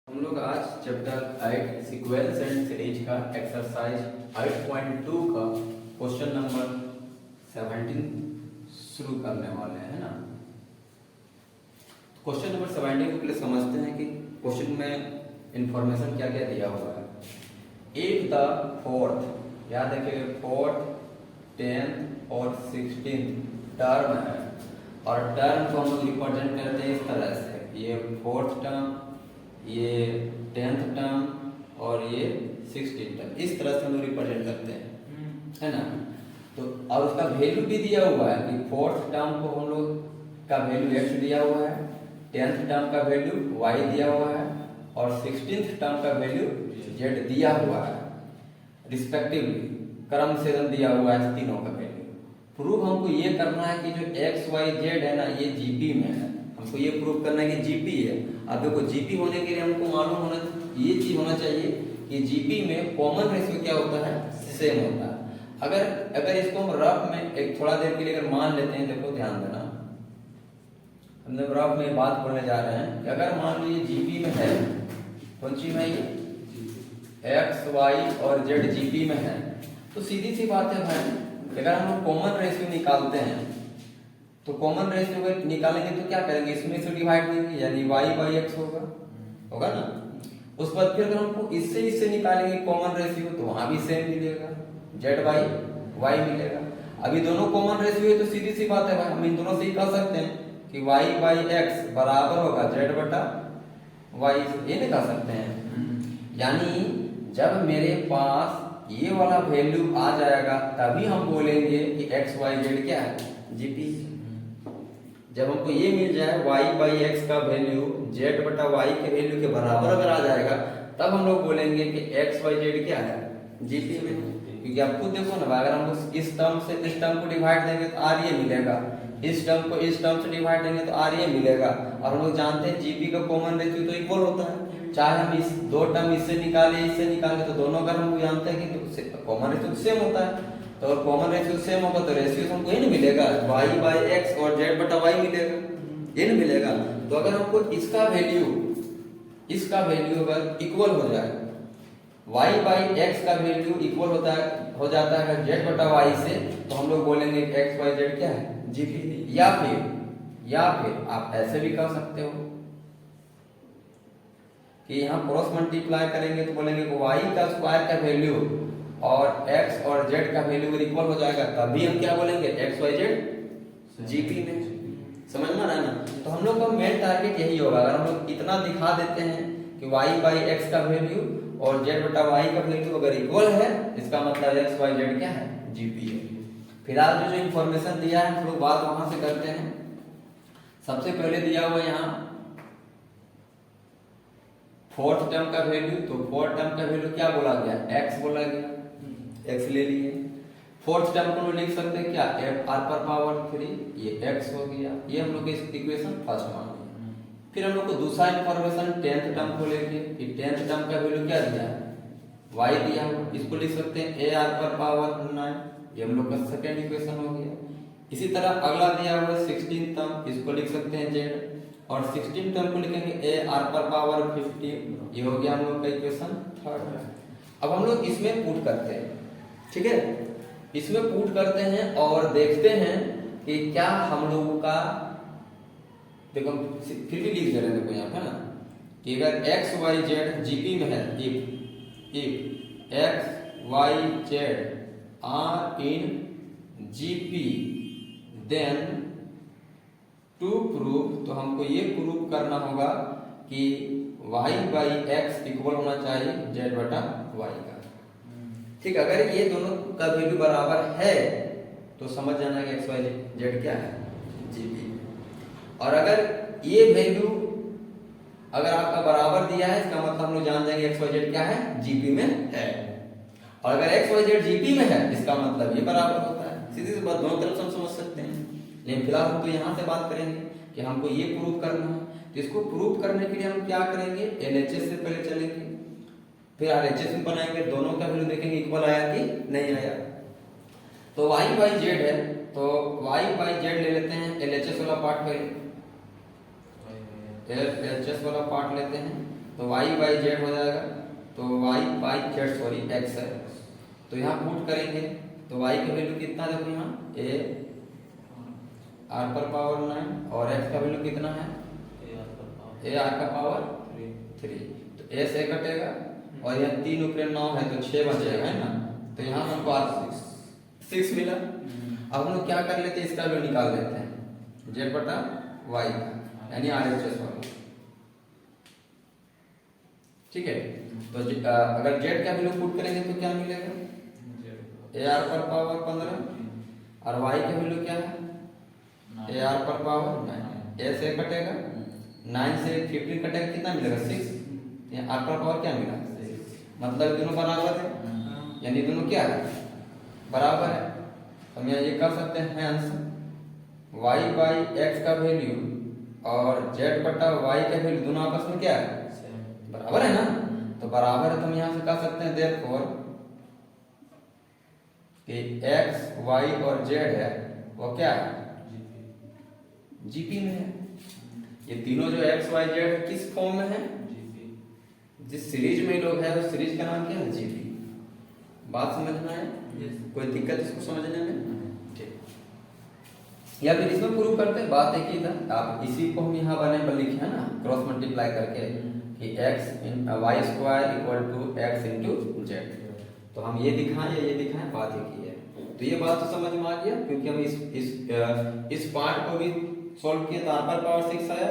हम लोग आज चैप्टर 8 सीक्वेंस एंड सीरीज का एक्सरसाइज 8.2 का क्वेश्चन नंबर 17 शुरू करने वाले हैं ना। क्वेश्चन नंबर 17 को पहले समझते हैं कि क्वेश्चन में इंफॉर्मेशन क्या क्या दिया हुआ है। इफ द फोर्थ, याद रखिए फोर्थ, 10th और 16th टर्म है और टर्म को हम लोग रिप्रेजेंट करते हैं इस तरह से, ये फोर्थ टर्म, ये 10th टर्म और ये 16th टर्म, इस तरह से हम लोग रिप्रेजेंट करते हैं, है ना। तो और उसका वैल्यू भी दिया हुआ है कि फोर्थ टर्म को हम लोग का वैल्यू x दिया हुआ है, 10th टर्म का वैल्यू y दिया हुआ है और 16th टर्म का वैल्यू z दिया हुआ है रिस्पेक्टिवली, क्रम से दिया हुआ है तीनों का वैल्यू। प्रूफ हमको ये करना है कि जो x y z है ना ये जीपी में है, हमको ये प्रूफ करना है कि जीपी है। अब देखो जीपी होने के लिए हमको मालूम होना ये चीज होना चाहिए कि जीपी में कॉमन रेशियो क्या होता है, सेम होता है। अगर इसको हम रफ में एक थोड़ा देर के लिए अगर मान लेते हैं, देखो ध्यान देना, हम जब रफ में बात बोलने जा रहे हैं कि अगर मान लीजिए जीपी में है, कौन सी में ये एक्स वाई और जेड जीपी में है, तो सीधी सी बात है भाई, अगर हम लोग कॉमन रेशियो निकालते हैं तो कॉमन रेशियो अगर निकालेंगे तो क्या करेंगे, इसमें से डिवाइड करेंगे यानी y बाई एक्स होगा ना। उस बाद फिर अगर हमको इससे निकालेंगे कॉमन रेशियो तो वहां भी सेम मिलेगा, z बाई y मिलेगा। अभी दोनों कॉमन रेशियो है तो सीधी सी बात है भाई, हम इन दोनों से ही कह सकते हैं कि y बाई एक्स बराबर होगा z बटा y, ये नहीं कह सकते हैं। यानी जब मेरे पास ये वाला वैल्यू आ जाएगा तभी हम बोलेंगे कि एक्स वाई जेड क्या है, जीपी। जब हमको ये मिल जाए y बाई एक्स का वैल्यू z बटा y के वैल्यू के बराबर अगर आ जाएगा तब हम लोग बोलेंगे कि x y z क्या है, जीपी में। क्योंकि आप खुद देखो ना, अगर हम लोग इस टर्म से इस टर्म को डिवाइड देंगे तो आर ये मिलेगा, इस टर्म को इस टर्म से डिवाइड देंगे तो आर ये मिलेगा। और हम लोग जानते हैं जीपी का कॉमन रेशियो तो इक्वल होता है, चाहे हम इस दो टर्म इससे निकाले तो दोनों अगर हम जानते हैं कि कॉमन रेशियो सेम होता है, तो अगर कॉमन रेशियो सेम होगा तो रेशियो हमको ये नहीं मिलेगा y बाई एक्स और z बटा y मिलेगा, ये नहीं मिलेगा। तो अगर हमको इसका वैल्यू अगर इक्वल हो जाए, y बाई एक्स का वैल्यू इक्वल हो जाता है z बटा y से, तो हम लोग बोलेंगे x y z क्या है, जीपी। या फिर आप ऐसे भी कह सकते हो कि यहाँ क्रॉस मल्टीप्लाई करेंगे तो बोलेंगे y का स्क्वायर का वैल्यू और x और z का वैल्यू अगर इक्वल हो जाएगा तभी हम क्या बोलेंगे, x y z जीपी में। समझ में आ रहा है ना। तो हम लोग का मेन टारगेट यही होगा, अगर हम लोग इतना दिखा देते हैं कि y बाई x का वैल्यू और z बटा y का वैल्यू अगर इक्वल है, इसका मतलब x y z क्या है, जीपी है। फिलहाल जो इंफॉर्मेशन दिया है हम लोग बात वहां से करते हैं। सबसे पहले दिया हुआ यहाँ फोर्थ टर्म का वैल्यू, तो फोर्थ टर्म का वैल्यू क्या बोला गया, x बोला गया, x ले लिए। फोर्थ टर्म को लिख सकते हैं क्या, r पर पावर 3, ये x हो गया, ये हम लोग इस इक्वेशन फर्स्ट मान लिया। फिर हम लोग को दूसरा इंफॉर्मेशन 10th टर्म को लेके, कि 10th टर्म का वैल्यू क्या दिया है, y दिया हुआ, इसको लिख सकते हैं ar पर पावर 9, ये हम लोग का सेकंड इक्वेशन हो गया। इसी तरह अगला दिया हुआ 16th टर्म, इसको लिख सकते हैं z, और 16 टर्म को लिखेंगे a r पर पावर 15, ये हो गया हम लोग का इक्वेशन थर्ड। अब हम लोग इसमें पुट करते हैं, ठीक है, इसमें पुट करते हैं और देखते हैं कि क्या हम लोगों का, देखो फिर भी लिख दे रहे हैं, देखो यहाँ है ना, कि अगर x y z जीपी में है, if x y z are in GP then to prove, तो हमको ये प्रूव करना होगा कि y बाई एक्स इक्वल होना चाहिए z बटा y का। ठीक, अगर ये दोनों का वैल्यू बराबर है तो समझ जाना कि x y z क्या है, जीपी। और अगर ये वैल्यू अगर आपका बराबर दिया है, इसका मतलब हम लोग जान जाएंगे x y z क्या है, जीपी में है। और अगर x y z जीपी में है इसका मतलब ये बराबर होता है। सीधी सी बात, दोनों तरफ से हम समझ सकते हैं। लेकिन फिलहाल हम तो यहाँ से बात करेंगे कि हमको ये प्रूव करना है। तो इसको प्रूव करने के लिए हम क्या करेंगे, एलएचएस से पहले चलेंगे, फिर आरएचएस में बनाएंगे, दोनों का वैल्यू देखेंगे इक्वल आया कि नहीं आया। तो y बाई z है, तो y बाई z ले लेते हैं, एलएचएस वाला पार्ट पहले, एलएचएस वाला पार्ट लेते हैं। तो वाई बाई जेड हो जाएगा, तो Y by Z sorry X है, तो यहाँ पुट करेंगे तो वाई का वैल्यू कितना देखो यहाँ ए आर पर पावर 9 और एक्स का वैल्यू कितना है ए आर का पावर 3, तो ए से कटेगा और यहाँ 3 ऊपर 9 है तो 6 बचेगा है ना, तो यहाँ हमको आर 6 मिला। अब हम लोग क्या कर लेते हैं, इसका वैल्यू निकाल लेते हैं जेड बटा वाई का, यानी आर एच एस वाला, ठीक है। तो अगर जेड का वैल्यू पुट करेंगे तो क्या मिलेगा ए आर पर पावर 15 और वाई का वैल्यू क्या है ए आर पर पावर 9, ए से कटेगा 9 से 15 कटेगा कितना मिलेगा 6, यहाँ आर पर पावर क्या मिला 6, मतलब दोनों बराबर है, यानी दोनों क्या है बराबर है। हम यहाँ ये कर सकते हैं हैंस वाई बाई एक्स का वैल्यू और जेड बटा वाई का वैल्यू दोनों आपस में क्या है बराबर है ना, तो बराबर है तो हम यहाँ से कह सकते हैं देयरफॉर कि एक्स वाई और जेड है वो क्या है जीपी में है। ये तीनों जो एक्स वाई जेड है किस फॉर्म में है, जिस सीरीज में लोग है उस सीरीज का नाम क्या है जीपी। बात समझना है, कोई दिक्कत इसको समझने में, ठीक। या फिर इसमें प्रूव करते हैं, बात एक ही था, आप इसी को हम यहाँ बने पर लिखे है ना क्रॉस मल्टीप्लाई करके कि x इन Y square equal to X into Z, तो हम ये दिखाएं बात एक ही है। तो ये बात तो समझ में आ गया, क्योंकि हम इस पार्ट को भी सॉल्व किए तो आर पर पावर 6 आया,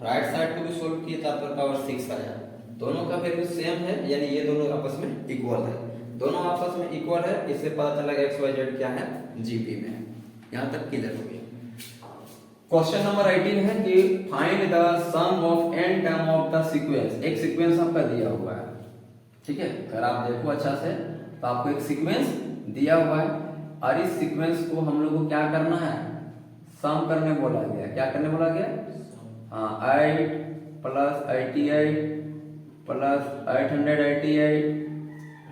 राइट साइड को भी सॉल्व किए तो आर पर पावर 6 आया, दोनों का वैल्यू सेम है, यानी ये दोनों आपस में इक्वल है, दोनों आपस में इक्वल है, इससे पता चला एक्स वाई जेड क्या है जीपी में। यहाँ तक क्लियर हो गया। क्वेश्चन नंबर 18 है कि find the sum of n term of the sequence. एक सीक्वेंस आपका दिया हुआ है, ठीक है, अगर आप देखो अच्छा से तो आपको एक सीक्वेंस दिया हुआ है और इस सीक्वेंस को हम लोग को क्या करना है सम करने बोला गया। क्या करने बोला गया, हाँ 8 प्लस 88 प्लस 888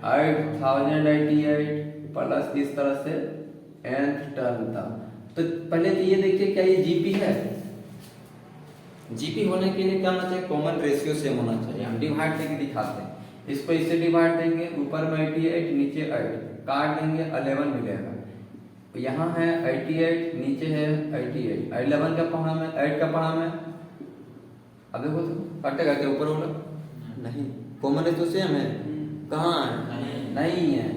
8088 प्लस इस तरह से nth टर्म था। तो पहले तो ये देखिए क्या ये जीपी है, जीपी होने के लिए क्या होना चाहिए कॉमन रेशियो सेम होना चाहिए। हम डिवाइड करके दिखाते हैं, इसको इससे डिवाइड देंगे, ऊपर में 88 नीचे 8 काट देंगे 11 मिलेगा, यहाँ है 88 नीचे है 88, 11 का पढ़ा में 8 का पढ़ा में, अब देखो तो कटेगा क्या ऊपर वाला नहीं, कॉमन रेशियो सेम है कहाँ है नहीं है,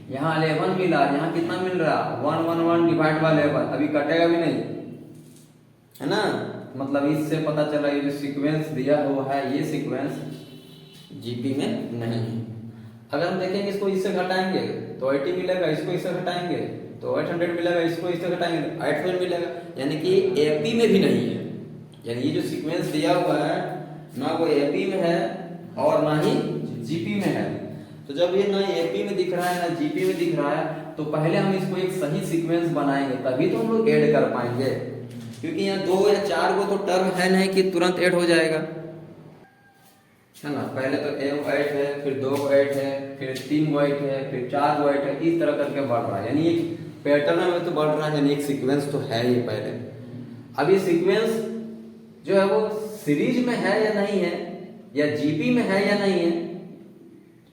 यहाँ 11 मिला, यहाँ कितना मिल रहा 111 डिवाइड बाय 11, अभी कटेगा भी नहीं है ना, मतलब इससे पता चला ये जो सीक्वेंस दिया हुआ है ये सीक्वेंस जीपी में नहीं है। अगर हम देखेंगे इसको इससे घटाएंगे तो 80 मिलेगा, इसको इससे घटाएंगे तो 800 मिलेगा, इसको इससे घटाएंगे 800 मिलेगा, यानी कि एपी में भी नहीं है, यानी ये जो सीक्वेंस दिया हुआ है ना वो एपी में है और ना ही जीपी में है। तो जब ये ना एपी में दिख रहा है ना जीपी में दिख रहा है तो पहले हम इसको एक सही सीक्वेंस बनाएंगे तभी तो हम लोग ऐड कर पाएंगे, क्योंकि यहाँ 2 या 4 को तो टर्म है नहीं कि तुरंत ऐड हो जाएगा है ना। पहले तो 8 है, फिर 2 8 है, फिर 3 8 है, फिर 4 8 है, इस तरह करके बढ़ रहा है, यानी एक पैटर्न में तो बढ़ रहा है, यानी एक सीक्वेंस तो है ये पहले। अब ये सीक्वेंस जो है वो सीरीज में है या नहीं है, या जीपी में है या नहीं है,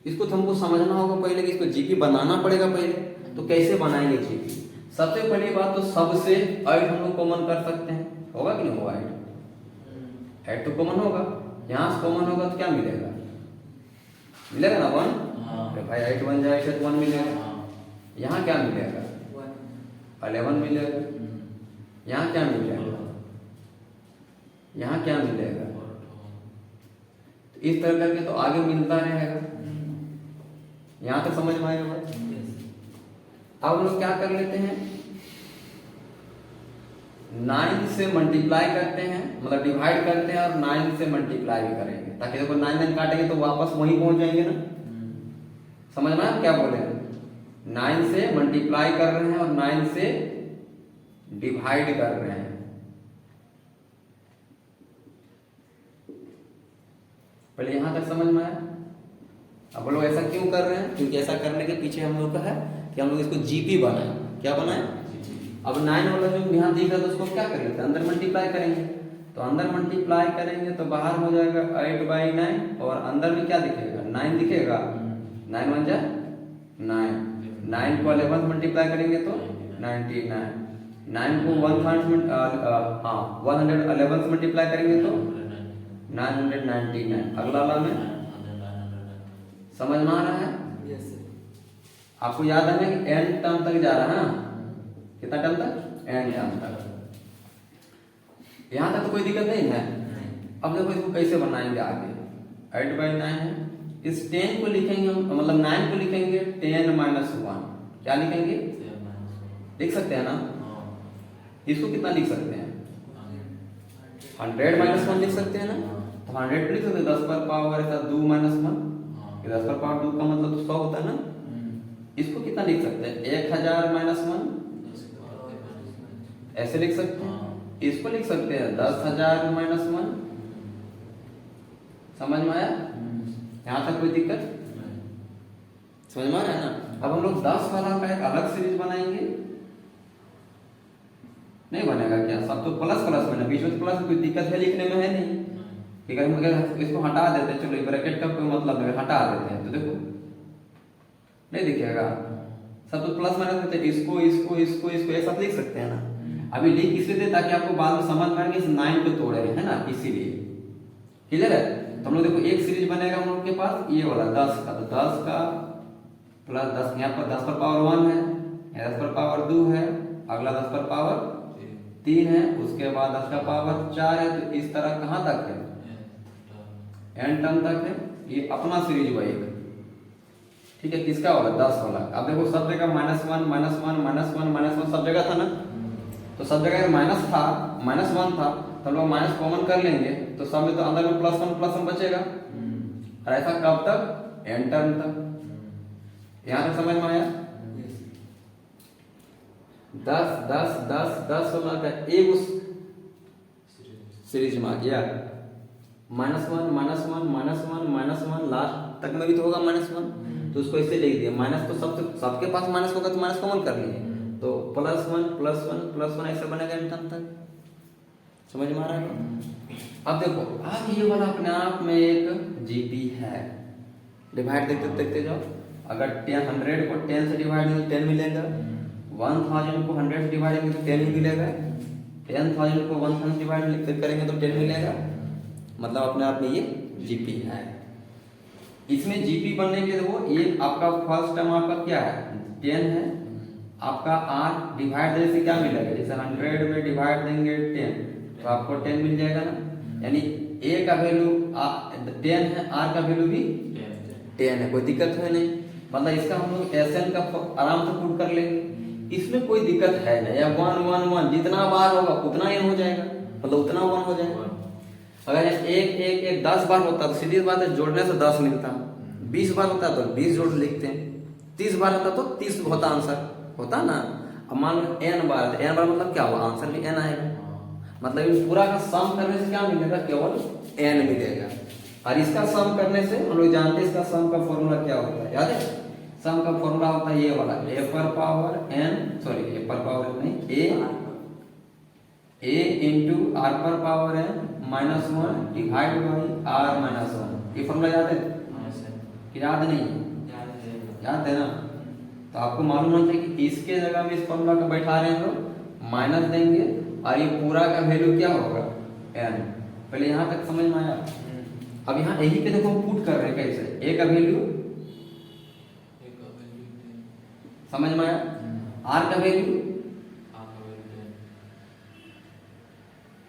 इसको तो हमको समझना होगा पहले कि इसको जीपी बनाना पड़ेगा पहले। तो कैसे बनाएंगे जीपी, सबसे पहली बात तो सबसे 8 हम लोग कॉमन कर सकते हैं, होगा कि नहीं होगा 8 तो कॉमन होगा, यहाँ से कॉमन होगा तो क्या मिलेगा, मिलेगा ना 1, तो भाई 8 बन जाएगा तो 1 मिलेगा, यहाँ क्या मिलेगा 11 मिलेगा, यहाँ क्या मिलेगा, यहाँ क्या मिलेगा, तो इस तरह करके तो आगे मिलता रहेगा। यहाँ तक समझ में आएगा बात। अब हम लोग क्या कर लेते हैं 9 से मल्टीप्लाई करते हैं, मतलब डिवाइड करते हैं और 9 से मल्टीप्लाई भी करेंगे, ताकि देखो 9 काटेंगे तो वापस वहीं पहुंच जाएंगे ना, समझ में आया क्या बोले, 9 से मल्टीप्लाई कर रहे हैं और 9 से डिवाइड कर रहे हैं। पहले यहां तक समझ में आया। अब लोग ऐसा क्यों कर रहे हैं, क्योंकि ऐसा करने के पीछे हम लोग का है कि हम लोग इसको जीपी बनाए। क्या बनाए, अब 9 वाला जो यहाँ दिख रहा है तो उसको क्या करेंगे अंदर मल्टीप्लाई करेंगे, तो अंदर मल्टीप्लाई करेंगे तो बाहर हो जाएगा 8/9 और अंदर में क्या दिखेगा 9 दिखेगा। 9 1 जा 9, 9 को 11 मल्टीप्लाई करेंगे तो 99, 9 को 111 से मल्टीप्लाई करेंगे तो 999। अगला वाला में समझ में आ रहा है? आपको याद है ना कि n टर्म तक जा रहा है ना, कितना टर्म तक n टर्म तक। यहाँ तक तो कोई दिक्कत नहीं है। अब देखो इसको कैसे बनाएंगे आगे। 8/9 है, इस 10 को लिखेंगे हम, मतलब 9 को लिखेंगे 10 - 1, क्या लिखेंगे लिख सकते हैं ना। इसको कितना लिख सकते हैं 100 - 1 लिख सकते हैं ना। तो 100 लिख सकते हैं 10 पर पावर 2 - 1, 10 पर पावर 2 का मतलब तो 100 होता है ना। इसको कितना लिख सकते हैं 1000 - 1 ऐसे लिख सकते हैं। इसको लिख सकते हैं 10,000 - 1। समझ में आया? यहाँ तक कोई दिक्कत समझ में आ रहा है ना। अब हम लोग 10 वाला का एक अलग सीरीज बनाएंगे, नहीं बनेगा क्या? सब तो प्लस प्लस बने, बीच में प्लस, कोई दिक्कत है लिखने में है नहीं। ठीक है, अगर इसको हटा देते हैं, चलो ब्रैकेट का कोई मतलब नहीं, हटा देते हैं तो देखो नहीं दिखेगा। सब तो प्लस माइनस देते हैं, इसको इसको इसको इसको एक साथ लिख सकते हैं ना। अभी लिख इसलिए दे ताकि आपको बाद में समझ में आए इस 9 को तोड़े है ना, इसीलिए। क्लियर है? तो हम लोग देखो एक सीरीज बनेगा हम लोग के पास ये वाला 10 का, तो 10 का प्लस 10, यहाँ पर 10 पर पावर 1 है, 10 पर पावर 2 है, अगला 10 पर पावर 3 है, उसके बाद 10 का पावर 4 है। तो इस तरह कहाँ तक है n टर्म तक है। ये अपना सीरीज हुआ एक, ठीक है, किसका वाला 10 वाला। अब देखो सब जगह -1 -1 -1 -1 सब जगह था ना। तो सब जगह माइनस था, -1 था, तो हम लोग माइनस कॉमन कर लेंगे तो सब में तो अंदर में +1 बचेगा। और ऐसा कब तक n टर्म तक। यहाँ तक समझ में आया? 10 10 10 10 होना का एक उस सीरीज में आ गया। -1 -1 -1 लास्ट तक में भी तो होगा -1, तो उसको ऐसे लिख दिया। माइनस तो सबके पास माइनस होगा तो माइनस कॉमन कर लिए, तो +1 +1 +1 ऐसे बनेगा n टर्म तक। समझ में आ रहा है? अब देखो अब ये वाला अपने आप में एक जीपी है। डिवाइड देखते जाओ। अगर 100 को 10 से डिवाइड करें तो 10 मिलेगा, 1000 को 100 से डिवाइड करेंगे तो 10 ही मिलेगा, 10,000 को 1000 से डिवाइड करेंगे तो 10 मिलेगा। मतलब अपने आप में ये जीपी है। इसमें जीपी बनने के लिए देखो ये आपका फर्स्ट टर्म आपका क्या है 10 है, आपका r डिवाइड देने से क्या मिलेगा, जैसे 100 में डिवाइड देंगे 10 तो आपको 10 मिल जाएगा ना। यानी a का वैल्यू 10 है, r का वैल्यू भी 10 है, कोई दिक्कत है नहीं। मतलब इसका हम लोग SN का आराम से प्रूव कर लेंगे, इसमें कोई दिक्कत है नहीं। या 1 1 1 जितना बार होगा उतना n हो जाएगा, मतलब उतना 1 हो जाएगा। अगर 1 1 1 10 बार होता तो सीधी बात है जोड़ने से 10 मिलता, 20 बार होता तो 20 जोड़ लिखते हैं, 30 बार होता तो 30 होता आंसर होता ना। अब मान लो n बार, n बार मतलब क्या हुआ आंसर भी n आएगा। मतलब इस पूरा का सम करने से क्या मिलेगा, केवल n मिलेगा। और इसका सम करने से हम लोग जानते हैं इसका सम का फॉर्मूला क्या होता है, याद है? सम का फॉर्मूला होता है ये वाला a पर पावर n, सॉरी a पर पावर नहीं, a इंटू r पर power n -1 divide by r -1। ये फॉर्मूला याद है कि याद नहीं? याद है ना। तो आपको मालूम होना चाहिए कि इसके जगह में इस फॉर्मूला को बैठा रहे हैं तो माइनस देंगे और ये पूरा का वैल्यू क्या होगा n। पहले यहाँ तक समझ में आया? अब यहाँ यही पे देखो हम पुट कर रहे हैं कैसे, a का वैल्यू समझ में आया, r का वैल्यू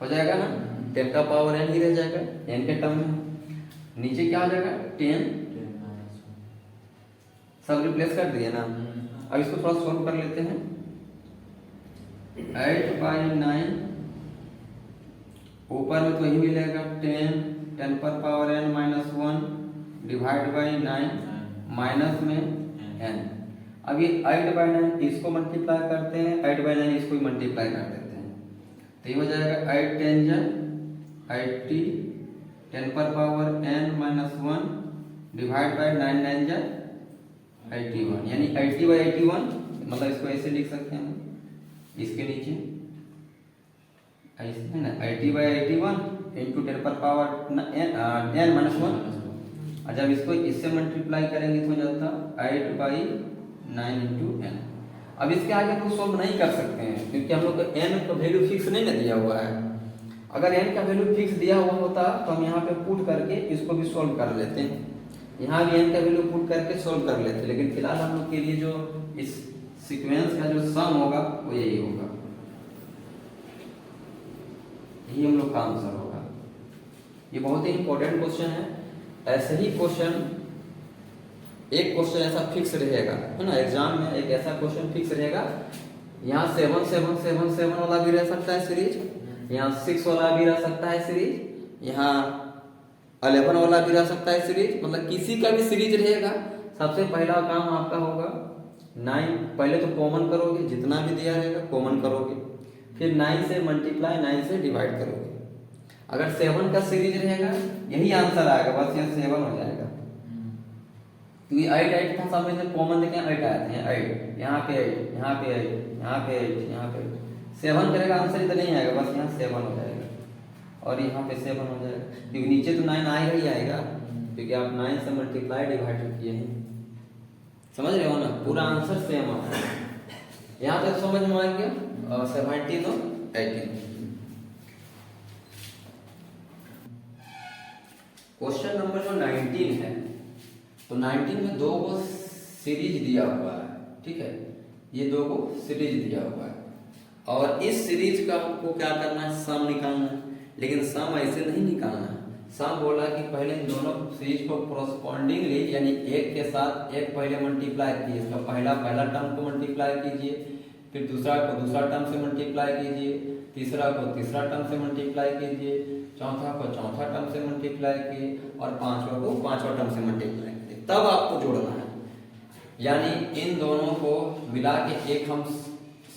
हो जाएगा ना, 10 का पावर n ही रह जाएगा n के टर्म में। नीचे क्या हो जाएगा 10, सब रिप्लेस कर दिए ना। अब इसको थोड़ा सॉल्व कर लेते हैं। 8/9 ऊपर में तो यही मिलेगा 10 पर power n -1 divide by 9 minus में n। अब ये 8/9 इसको मल्टीप्लाई करते हैं, 8/9 इसको भी मल्टीप्लाई कर देते हैं, तो ये हो जाएगा 8 10 जा 80, 10 पर पावर n -1 डिवाइड बाई 9 9 जा 81, यानी 80/81। मतलब इसको ऐसे लिख सकते हैं हम, इसके नीचे ऐसे है ना 80/81 इंटू 10⁻n-1। और जब इसको इससे मल्टीप्लाई करेंगे तो हो जाता 8/9 इंटू n। अब इसके आगे हम सॉल्व नहीं कर सकते हैं क्योंकि हम लोग को n का वैल्यू फिक्स नहीं ना दिया हुआ है। अगर n का वैल्यू फिक्स दिया हुआ होता तो हम यहाँ पे पुट करके इसको भी सॉल्व कर लेते हैं, यहाँ भी n का वैल्यू पुट करके सॉल्व कर लेते हैं, लेकिन फिलहाल हम लोग के लिए जो इस सीक्वेंस का जो सम होगा वो यही होगा, यही हम लोग का आंसर होगा। ये बहुत ही इंपॉर्टेंट क्वेश्चन है। ऐसे ही क्वेश्चन, एक क्वेश्चन ऐसा फिक्स रहेगा है ना, एग्जाम में एक ऐसा क्वेश्चन फिक्स रहेगा, यहाँ 7 7 7 7 वाला भी रह सकता है सीरीज, यहाँ 6 वाला भी रह सकता है सीरीज, यहाँ 11 वाला भी रह सकता है सीरीज, मतलब किसी का भी सीरीज रहेगा। सबसे पहला काम आपका होगा 9, पहले तो कॉमन करोगे, जितना भी दिया रहेगा कॉमन करोगे, फिर 9 से मल्टीप्लाई 9 से डिवाइड करोगे। अगर 7 का सीरीज रहेगा यही आंसर आएगा, बस यहाँ 7 हो जाएगा, क्योंकि 8 8 था, सब में से कॉमन देखें 8 आए थे, 8 यहाँ पे 8 यहाँ पे 8 यहाँ पे 8 यहाँ पे 7 करेगा आंसर इधर नहीं आएगा, बस यहाँ 7 हो जाएगा और यहाँ पे 7 हो जाएगा, क्योंकि नीचे तो 9 आएगा ही आएगा, क्योंकि आप 9 से मल्टीप्लाई डिवाइड किए हैं। समझ रहे हो ना, पूरा आंसर सेम आता है। यहाँ तक समझ में आ गया। 17 और 18 क्वेश्चन नंबर जो 19 है, तो 19 में 2 को सीरीज दिया हुआ है, ठीक है, ये 2 को सीरीज दिया हुआ है और इस सीरीज का आपको क्या करना है, सम निकालना है। लेकिन सम ऐसे नहीं निकालना है, सम बोला कि पहले इन दोनों सीरीज को कोरस्पॉन्डिंगली यानी एक के साथ एक पहले मल्टीप्लाई कीजिए, इसका पहला टर्म को मल्टीप्लाई कीजिए, फिर दूसरा को दूसरा टर्म से मल्टीप्लाई कीजिए, तीसरा को तीसरा टर्म से मल्टीप्लाई कीजिए, चौथा को चौथा टर्म से मल्टीप्लाई कीजिए और पांचवा को पांचवा टर्म से मल्टीप्लाई कीजिए, तब आपको जोड़ना है। यानी इन दोनों को मिला के एक हम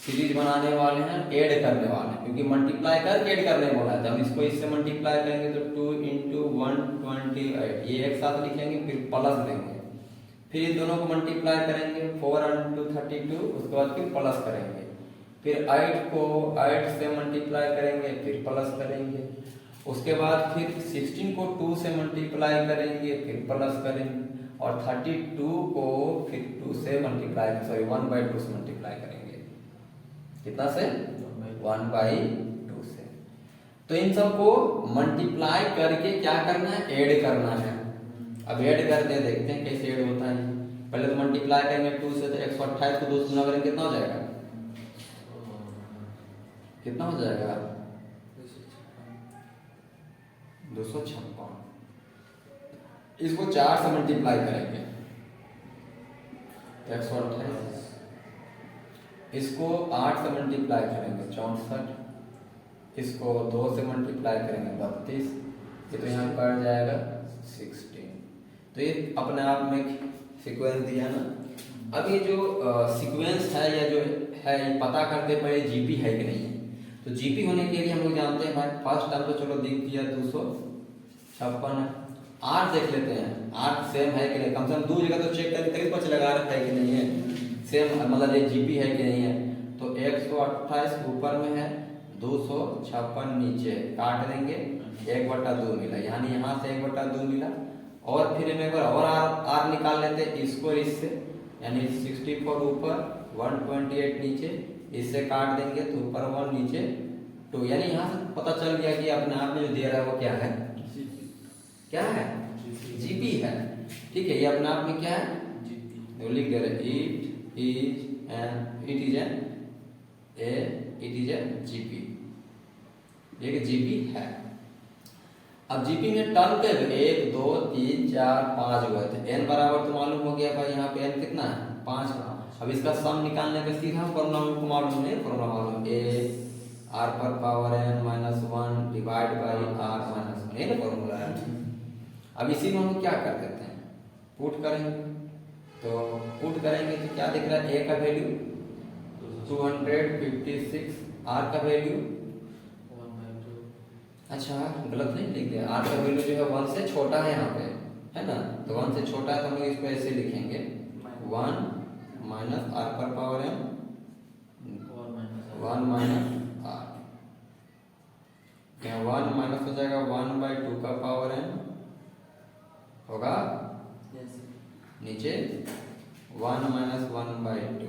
सीरीज बनाने वाले हैं, ऐड करने वाले हैं, क्योंकि मल्टीप्लाई कर ऐड करने बोला है। हम इसको इससे मल्टीप्लाई करेंगे तो 2 × 128 ये एक साथ लिखेंगे, फिर प्लस देंगे, फिर इन दोनों को मल्टीप्लाई करेंगे 4 × 32, उसके बाद फिर प्लस करेंगे, फिर 8 को 8 से मल्टीप्लाई करेंगे, फिर प्लस करेंगे, उसके बाद फिर 16 को 2 से मल्टीप्लाई करेंगे, फिर प्लस करेंगे, और 32 को फिर 2 से मल्टीप्लाई 1/2 से मल्टीप्लाई करेंगे। कितना से 1/2 से। तो इन सबको मल्टीप्लाई करके क्या करना है, ऐड करना है। अब ऐड करते देखते हैं कैसे ऐड होता है। पहले तो मल्टीप्लाई करेंगे 2 से, तो 128 को 2 से गुना करेंगे, कितना हो जाएगा, कितना हो जाएगा 256। इसको 4 से मल्टीप्लाई करेंगे 128, इसको 8 से मल्टीप्लाई करेंगे 64, इसको 2 से मल्टीप्लाई करेंगे 32, ये तो यहाँ पड़ जाएगा 16। तो ये अपने आप में सीक्वेंस दिया ना। अब ये जो सीक्वेंस है या जो है ये पता करते पहले जीपी है कि नहीं है। तो जीपी होने के लिए हम लोग जानते हैं भाई, फर्स्ट टर्म तो चलो दिख दिया 256 है, 8 देख लेते हैं 8 सेम है कि नहीं, कम से कम 2 जगह तो चेक करके तभी पता लगा रहा है कि नहीं है सेम, मतलब ये जीपी है कि नहीं है। तो 128 ऊपर में है, 256 नीचे, काट देंगे 1/2 मिला, यानी यहाँ से 1/2 मिला, और फिर हम एक बार और आर निकाल लेते हैं इसको इससे, यानी 64 ऊपर 128 नीचे, इससे काट देंगे तो ऊपर 1 नीचे 2, यानी यहाँ से पता चल गया कि अपने आप में जो दे रहा है वो क्या है, क्या है, जीपी है। ठीक है, ये अपने आप में क्या है, तो लिख दे रहे it is a जीपी, ये जीपी है। अब जीपी में टर्म के 1 2 3 4 5 हुए थे, n बराबर तो मालूम हो गया भाई, यहाँ पे n कितना है 5 का। अब इसका सम निकालने का सीधा फॉर्मूला हमको मालूम नहीं, फॉर्मूला मालूम a r पर power n -1 divide by r -1, ये ना फॉर्मूला है। अब इसी में हम क्या कर देते हैं, पुट करेंगे, तो पुट करेंगे तो क्या दिख रहा है, a का वैल्यू 256, r का वैल्यू, अच्छा गलत नहीं लिख दिया, r का वैल्यू जो है 1 से छोटा है यहाँ पे, है ना, तो 1 से छोटा है तो हम लोग इसको ऐसे लिखेंगे 1 - r पर पावर m 1 - r, यहाँ 1 माइनस हो जाएगा 1/2 का पावर n होगा नीचे 1 माइनस 1/2।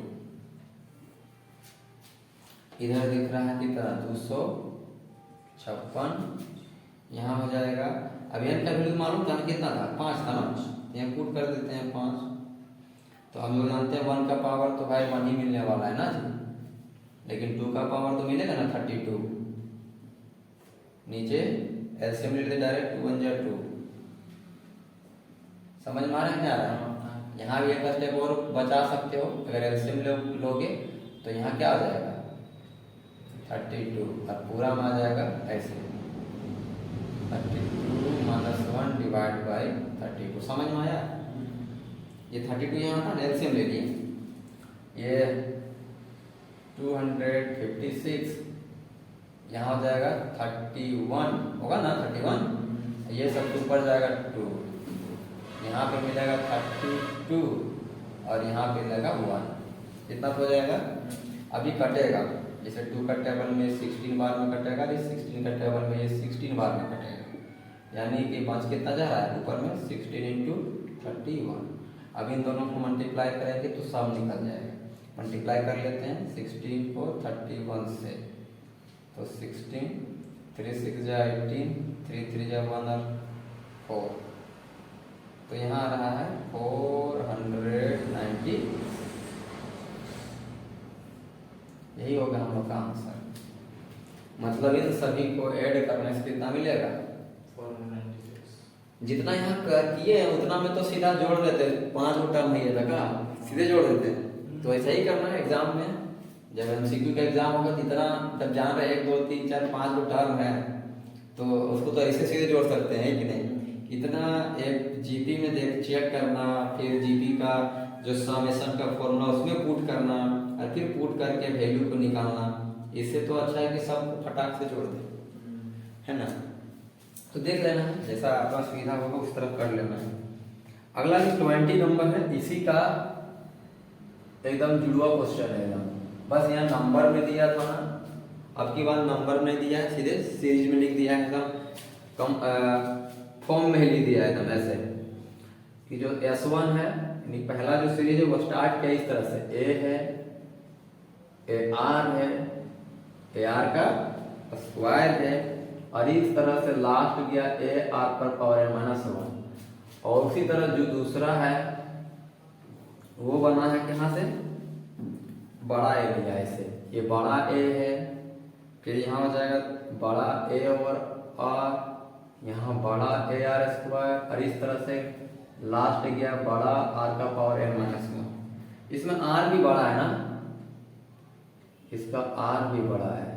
इधर दिख रहा है कितना 256, यहाँ हो जाएगा। अब n का वैल्यू मालूम था ना कितना था 5 था ना, यहाँ पुट कर देते हैं 5। तो हम लोग जानते हैं 1 का पावर तो भाई 1 ही मिलने वाला है ना जी, लेकिन 2 का पावर तो मिलेगा ना 32। नीचे एलसीएम ले लेते डायरेक्ट 2 1 जा 2। समझ में आ रहा है क्या आ रहा है? यहाँ भी एक स्टेप और बचा सकते हो, अगर एलसीएम लोगे तो यहाँ क्या आ जाएगा 32 और पूरा में आ जाएगा ऐसे 32 माइनस 1 डिवाइड बाई 32। समझ में आया? ये 32 यहाँ था, एलसीएम ले लिए, ये 256 यहाँ हो जाएगा 31 होगा ना 31, ये सब ऊपर जाएगा 2, यहाँ पे मिलेगा 32 और यहाँ पे मिलेगा 1। कितना हो जाएगा? अभी कटेगा, जैसे 2 का टेबल में 16 बार में कटेगा, ये 16 का टेबल में ये 16 बार में कटेगा, यानी कि 5 कितना जा रहा है ऊपर में 16 × 31। अब इन दोनों को मल्टीप्लाई करेंगे तो सब निकल जाएगा। मल्टीप्लाई कर लेते हैं 16 को 31 से, तो 16 3 6 जा 18, 3 3 जा 1 और 4, तो यहाँ आ रहा है 490। यही होगा हम लोग का आंसर। मतलब इन सभी को ऐड करने से कितना मिलेगा 496। जितना यहाँ किए हैं उतना में तो सीधा जोड़ देते, 5 गो टर्म है लगा सीधे जोड़ देते। तो ऐसा ही करना है एग्जाम में, जब एमसीक्यू का एग्जाम होगा जितना तब जान रहे 1 2 3 4 5 गो टर्म है तो उसको तो ऐसे सीधे जोड़ सकते हैं कि नहीं। इतना एक जीपी में देख चेक करना, फिर जीपी का जो समेशन का फॉर्मूला उसमें पुट करना और फिर पुट करके वैल्यू को निकालना, इससे तो अच्छा है कि सब फटाक से जोड़ दे, है ना। तो देख लेना जैसा आपका सुविधा होगा उस तरफ कर लेना है। अगला जो 20 नंबर है इसी का एकदम जुड़वा क्वेश्चन है एकदम, बस यहाँ नंबर में दिया था ना, अब की बार नंबर नहीं दिया है, सीधे सीरीज में लिख दिया है, एकदम कम फॉर्म में ही लिख दिया है एकदम ऐसे कि जो S1 है यानी पहला जो सीरीज है वो स्टार्ट किया इस तरह से, A है AR है, AR का स्क्वायर है और इस तरह से लास्ट गया AR पर पावर n माइनस 1। और उसी तरह जो दूसरा है वो बना है कहाँ से, बड़ा A लिया ऐसे, ये बड़ा A है, फिर यहाँ हो जाएगा बड़ा A और R, यहाँ बड़ा AR स्क्वायर और इस तरह से लास्ट गया बड़ा R का पावर n माइनस 1। इसमें R भी बड़ा है ना, इसका R भी बड़ा है,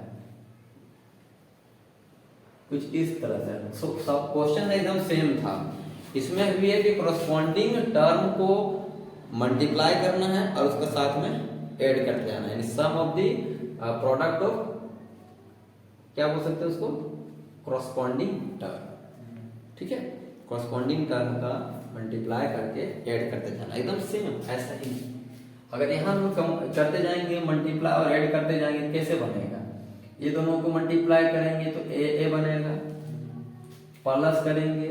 कुछ इस तरह से। सब क्वेश्चन एकदम सेम था, इसमें भी है कि कॉरस्पॉन्डिंग टर्म को मल्टीप्लाई करना है और उसके साथ में ऐड करते जाना है, यानी सम ऑफ द प्रोडक्ट ऑफ, क्या बोल सकते हैं उसको, कॉरस्पॉन्डिंग टर्म। ठीक है, कॉरस्पॉन्डिंग टर्म का मल्टीप्लाई करके ऐड करते जाना, एकदम सेम ऐसा ही। अगर यहाँ हम करते जाएंगे मल्टीप्लाई और ऐड करते जाएंगे कैसे बनेगा, ये दोनों को मल्टीप्लाई करेंगे तो ए बनेगा, प्लस करेंगे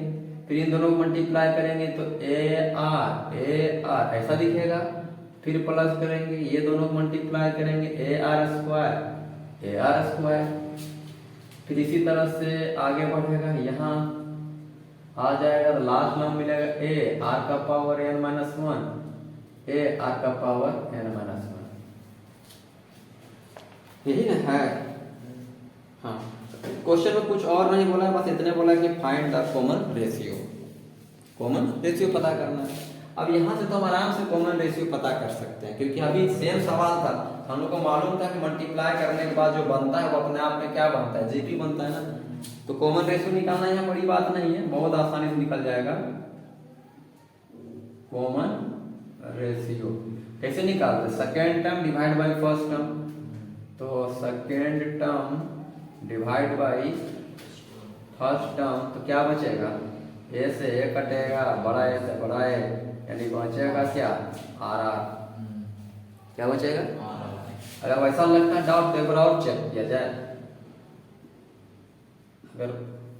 फिर इन दोनों को मल्टीप्लाई करेंगे तो ए आर ऐसा दिखेगा, फिर प्लस करेंगे ये दोनों को मल्टीप्लाई करेंगे ए आर स्क्वायर, फिर इसी तरह से आगे बढ़ेगा, यहाँ आ जाएगा तो लास्ट में मिलेगा ए आर का power n minus 1, A R का पावर n माइनस 1, यही ना है। हाँ, क्वेश्चन में कुछ और नहीं बोला, बस इतने बोला कि फाइंड द कॉमन रेशियो पता करना है। अब यहाँ से तो हम आराम से कॉमन रेशियो पता कर सकते हैं, क्योंकि अभी सेम सवाल था, हम लोग को मालूम था कि मल्टीप्लाई करने के बाद जो बनता है वो अपने आप में क्या बनता है, जीपी बनता है ना। तो कॉमन रेशियो निकालना यहाँ बड़ी बात नहीं है, बहुत आसानी से निकल जाएगा। कॉमन रेशियो कैसे निकालते, second term divide by first term, तो second term divide by first term, तो क्या बचेगा, ए से ए कटेगा, बड़ा ए से बड़ा ए, यानी बचेगा क्या आर आर, क्या बचेगा अगर वैसा लगता है डाउट तो एक बार और चेक किया जाए। अगर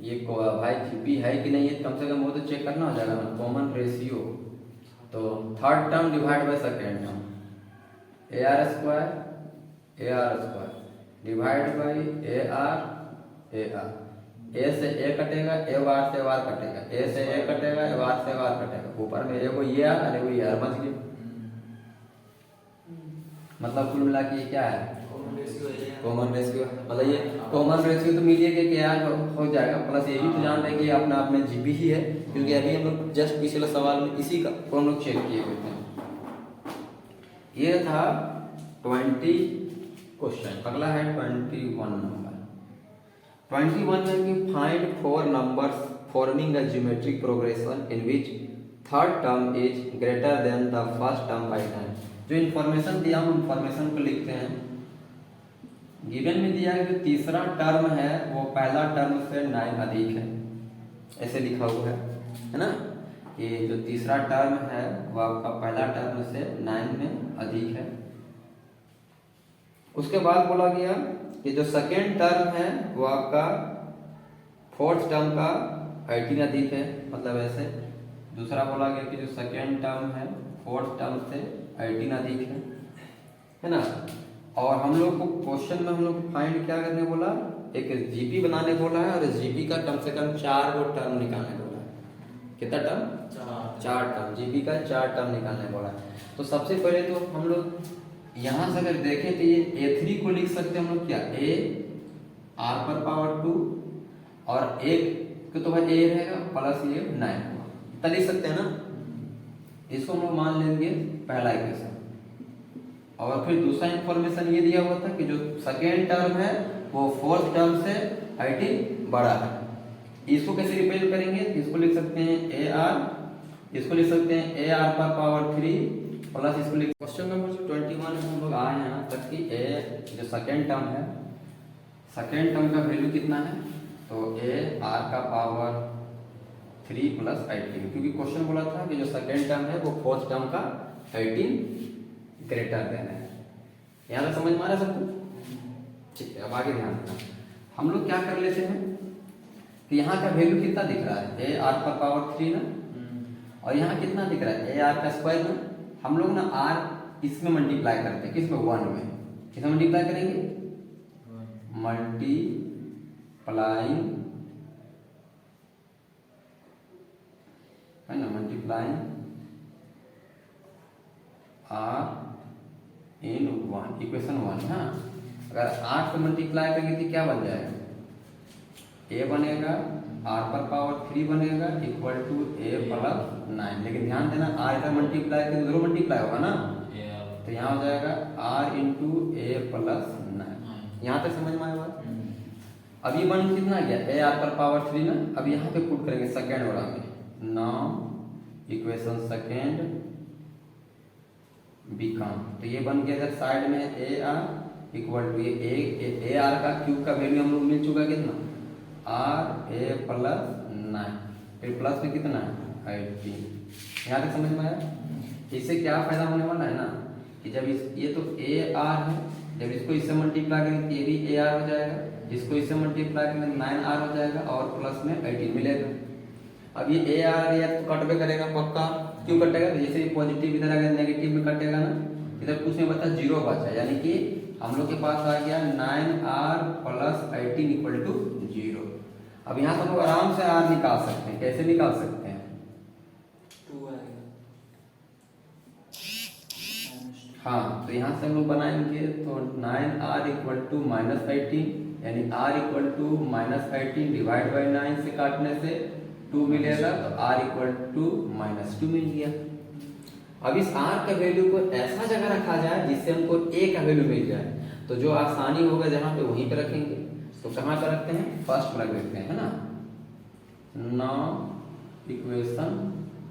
ये भाई जीपी है कि नहीं है कम से कम वो तो चेक करना हो जाएगा ना। कॉमन रेशियो तो third term divide by second term, A R square divide by A R, A से ए कटेगा, ए बार से वार कटेगा, ए से ए कटेगा, ए बार से वार कटेगा, ऊपर में ए को ये आर अरे वो ये आर बच गया। मतलब कुल मिला के ये क्या है, कॉमन रेशियो। मतलब ये कॉमन रेशियो तो मिलिए कि क्या हो जाएगा, प्लस ये भी तो जान रहे हैं कि अपने आप में जीबी ही है, क्योंकि अभी हम लोग जस्ट पिछले सवाल में इसी का हम लोग चेक किए हुए थे। ये था 20 क्वेश्चन। अगला है 21 नंबर। 21 में कि find 4 numbers forming a geometric progression in which third term is greater than the first term by 9। जो इन्फॉर्मेशन दिया हम इन्फॉर्मेशन को लिखते हैं। गिवन में दिया है कि तीसरा टर्म है वो पहला टर्म से 9 अधिक है, ऐसे लिखा हुआ है ना। ये जो तीसरा टर्म है वो आपका पहला टर्म से 9 में अधिक है। उसके बाद बोला गया कि जो सेकेंड टर्म है वो आपका फोर्थ टर्म का 18 अधिक है। मतलब ऐसे दूसरा बोला गया कि जो सेकेंड टर्म है फोर्थ टर्म से 18 अधिक है ना। और हम लोग को क्वेश्चन में हम लोग को फाइंड क्या करने बोला, एक जीपी बनाने बोला है, और जीपी का कम से कम 4 गो टर्म निकालने बोला है। कितना टर्म, 4 टर्म। जीपी का 4 टर्म निकालने बोला है। तो सबसे पहले तो हम लोग यहाँ से अगर देखें तो ये A3 को लिख सकते हैं हम लोग क्या, ए आर पर पावर 2 और एक तो भाई ए रहेगा प्लस ये 9 इतना लिख सकते हैं ना। इसको हम लोग मान लेंगे पहला इक्वेशन। और फिर दूसरा इंफॉर्मेशन ये दिया हुआ था कि जो सेकेंड टर्म है वो फोर्थ टर्म से 18 बड़ा है। इसको कैसे रिप्रेजेंट करेंगे, इसको लिख सकते हैं ए आर, इसको लिख सकते हैं ए आर पर पावर 3 प्लस इसको लिख। क्वेश्चन नंबर 21 में हम लोग आए हैं यहाँ तक कि ए जो सेकेंड टर्म है, सेकेंड टर्म का वैल्यू कितना है, तो ए आर का पावर 3 प्लस 18, क्योंकि क्वेश्चन बोला था कि जो सेकेंड टर्म है वो फोर्थ टर्म का 18 ग्रेटर देन है। यहाँ तक समझ में आ रहा है सबको। ठीक है, अब आगे ध्यान देना। हम लोग क्या कर लेते हैं कि यहाँ का वैल्यू कितना दिख रहा है, ए आर पर पावर 3 ना, और यहाँ कितना दिख रहा है, ए आर का स्क्वायर ना। हम लोग ना आर इसमें मल्टीप्लाई करते हैं, किसमें, 1 में। किसमें मल्टीप्लाई करेंगे, मल्टीप्लाइंग है ना, मल्टीप्लाइंग आर इन 1, इक्वेशन 1। हाँ, अगर 8 को मल्टीप्लाई करेंगे तो क्या बन जाएगा, ए बनेगा आर पर पावर 3 बनेगा इक्वल टू ए प्लस 9। लेकिन ध्यान देना आर का मल्टीप्लाई तो जरूर मल्टीप्लाई होगा ना, तो यहाँ हो जाएगा आर इंटू ए प्लस 9। यहाँ तक समझ में आया बात। अब ये बन कितना गया, ए आर पर पावर 3 ना। अब यहाँ पे पुट करेंगे सेकेंड वाला में, नाउ इक्वेशन सेकेंड बिकम, तो ये बन गया इधर साइड में ए आर इक्वल टू ये ए आर का क्यूब का वैल्यू हम लोग मिल चुका कितना, आर ए प्लस 9, फिर प्लस में कितना है 18। यहाँ तक समझ में आया। इससे क्या फायदा होने वाला है ना कि जब ये तो ए आर है, जब इसको इससे मल्टीप्लाई करेंगे ये भी ए आर हो जाएगा, इसको इससे मल्टीप्लाई करेंगे 9 आर हो जाएगा और प्लस में 18 मिलेगा। अब ये ए आर या तो कटवे करेगा पक्का, क्यों कटेगा, तो जैसे पॉजिटिव इधर अगर नेगेटिव में कटेगा ना, इधर कुछ में बता 0 बचा, यानी कि हम लोग के पास आ गया 9r प्लस 18 इक्वल टू 0। अब यहाँ से हम लोग आराम से r निकाल सकते हैं। कैसे निकाल सकते हैं, 2 आएगा। हाँ, तो यहाँ से हम लोग बनाएंगे तो 9r इक्वल टू माइनस 18, यानी r equal to minus 18 divide by 9 से काटने से 2 मिलेगा, तो r इक्वल टू माइनस 2 मिल गया। अब इस r का वैल्यू को ऐसा जगह रखा जाए जिससे हमको a का वैल्यू मिल जाए, तो जो आसानी होगा जहाँ पे वहीं पे रखेंगे। तो कहाँ पे रखते हैं, फर्स्ट पर रखते हैं, है ना। नाउ इक्वेशन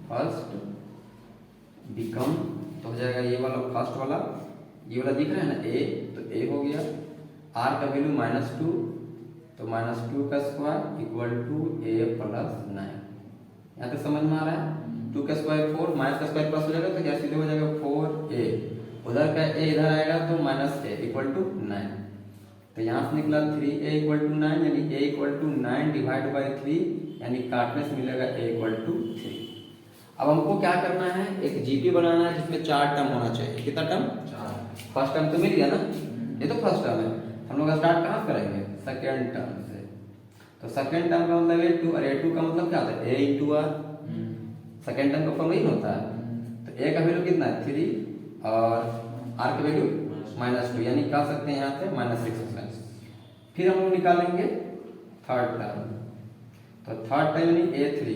फर्स्ट बिकम, तो हो जाएगा ये वाला फर्स्ट वाला, ये वाला दिख रहा है ना a, तो a हो गया, r का वैल्यू -2, तो -2 का square equal to a plus 9। यहाँ तक समझ में आ रहा है। 2 का स्क्वायर 4, माइनस का स्क्वायर प्लस हो जाएगा, तो क्या सीधे हो जाएगा 4a, उधर का a इधर आएगा तो -a इक्वल टू 9। तो यहाँ से निकला 3a इक्वल टू 9, यानी a equal to 9 divide by 3, यानी काटने से मिलेगा a इक्वल टू 3। अब हमको क्या करना है, एक जीपी बनाना है जिसमें 4 टर्म होना चाहिए। कितना टर्म? 4। फर्स्ट टर्म तो मिल गया ना, ये तो फर्स्ट टर्म है। हम लोग स्टार्ट कहाँ से करेंगे? सेकेंड टर्म से। तो सेकेंड टर्म का मतलब a2, और a2 का मतलब क्या होता है? a into R. Second term का फॉर्म यही होता है। तो a का वैल्यू कितना है? 3, और r का वैल्यू -2, यानी कह सकते हैं यहाँ से -6। फिर हम लोग निकालेंगे थर्ड टर्म। तो थर्ड टर्म यानी a3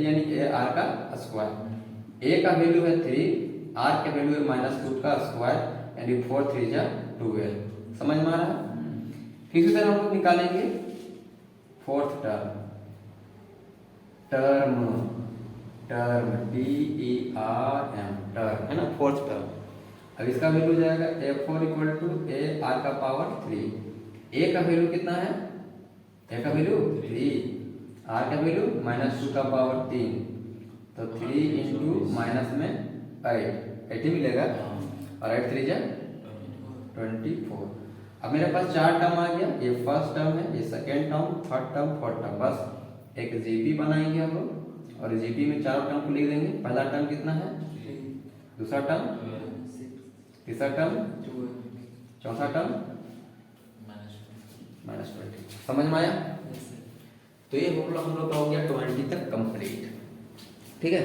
यानी a r का स्क्वायर। a का वैल्यू है 3, r का वैल्यू है -2 का स्क्वायर, यानी 4 3 जा 12। समझ में आ रहा है? फिर इसी तरह हम लोग निकालेंगे fourth term, term TERM, term है ना, फोर्थ टर्म। अब इसका वैल्यू हो जाएगा a4 equal to a r का पावर 3। a का वैल्यू कितना है? a का वैल्यू 3, r का वैल्यू -2 का पावर 3, तो 3 इंटू माइनस में 8 ही मिलेगा, और 8 3 जा 24। अब मेरे पास 4 टर्म आ गया। ये फर्स्ट टर्म है, ये second term, third term, fourth term. बस एक जीपी बनाएंगे हम लोग, और जीपी में 4 टर्म को लिख देंगे। पहला टर्म कितना है? दूसरा टर्म, तीसरा टर्म, चौथा टर्म -20। समझ में आया? तो ये हम लोग का हो गया 20 तक कंप्लीट। ठीक है।